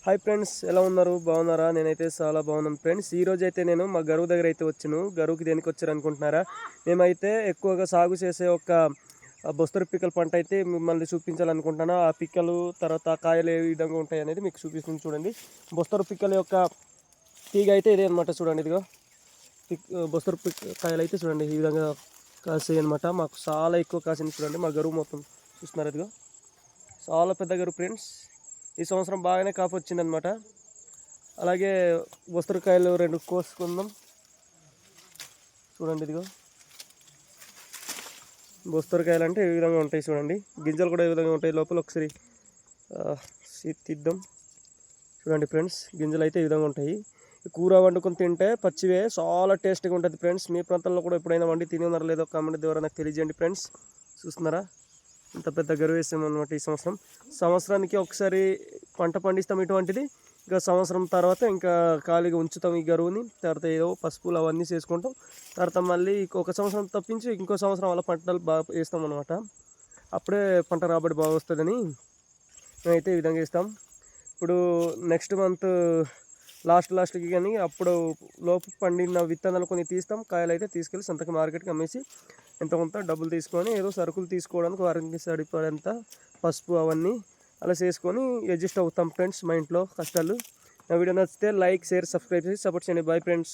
Hi friends, ఎలా ఉన్నారు? బాగున్నారా? నేనైతే చాలా బాగున్నాను ఫ్రెండ్స్. ఈ రోజు అయితే నేను మా గరువు దగ్గర అయితే వచ్చాను. గరువుకి దేనికి వచ్చారు అనుకుంటున్నారా? మేమైతే ఎక్కువగా సాగు చేసే ఒక బొస్తరు పిక్కల పంట అయితే మిమ్మల్ని చూపించాలనుకుంటున్నాను. ఆ పిక్కలు తర్వాత కాయలు ఏ విధంగా ఉంటాయి అనేది మీకు చూపిస్తుంది. చూడండి, బొస్తరు పిక్కల యొక్క తీగ అయితే ఇదే అనమాట. చూడండి, ఇదిగో బొస్తరు కాయలు అయితే చూడండి ఈ విధంగా కాసాయి అనమాట. మాకు చాలా ఎక్కువ కాసింది. చూడండి, మా గరువు మొత్తం చూస్తున్నారు. ఇదిగో చాలా పెద్ద గరువు ఫ్రెండ్స్. ఈ సంవత్సరం బాగానే కాపు వచ్చిందనమాట. అలాగే బొస్తరకాయలు 2 కోసుకుందాం. చూడండి, ఇదిగో బొస్తరకాయలు అంటే ఏ విధంగా ఉంటాయి చూడండి. గింజలు కూడా ఏ విధంగా ఉంటాయి లోపల. ఒకసారి తీద్దాం. చూడండి ఫ్రెండ్స్, గింజలు అయితే ఈ విధంగా ఉంటాయి. కూర వండుకొని తింటే పచ్చివే చాలా టేస్టీగా ఉంటుంది ఫ్రెండ్స్. మీ ప్రాంతంలో కూడా ఎప్పుడైనా వండి తిని ఉన్నారో లేదో కామెంట్ ద్వారా నాకు తెలియజేయండి ఫ్రెండ్స్. చూస్తున్నారా, ఇంత పెద్ద గరువు వేసాం అనమాట. ఈ సంవత్సరానికి ఒకసారి పంట పండిస్తాం ఇటువంటిది. ఇంకా సంవత్సరం తర్వాత ఇంకా ఖాళీగా ఉంచుతాం ఈ గరువుని. తర్వాత ఏదో పసుపులు అవన్నీ చేసుకుంటాం. తర్వాత మళ్ళీ ఒక సంవత్సరం తప్పించి ఇంకో సంవత్సరం అలా పంటలు బాగా వేస్తాం అనమాట. అప్పుడే పంట రాబడి బాగా వస్తుందని మేమైతే ఈ విధంగా వేస్తాం. ఇప్పుడు నెక్స్ట్ మంత్ లాస్ట్కి కానీ అప్పుడు లోపు పండిన విత్తనాలు కొన్ని తీస్తాం. కాయలు అయితే తీసుకెళ్ళి సంతకి మార్కెట్కి అమ్మేసి ఎంత కొంత డబ్బులు తీసుకొని ఏదో సరుకులు తీసుకోవడానికి వారికి సరిపడేంత పసుపు అవన్నీ అలా చేసుకొని అడ్జస్ట్ అవుతాం ఫ్రెండ్స్. మా ఇంట్లో కష్టాలు. నా వీడియో నచ్చితే లైక్, షేర్, సబ్స్క్రైబ్ చేసి సపోర్ట్ చేయండి. Bye friends.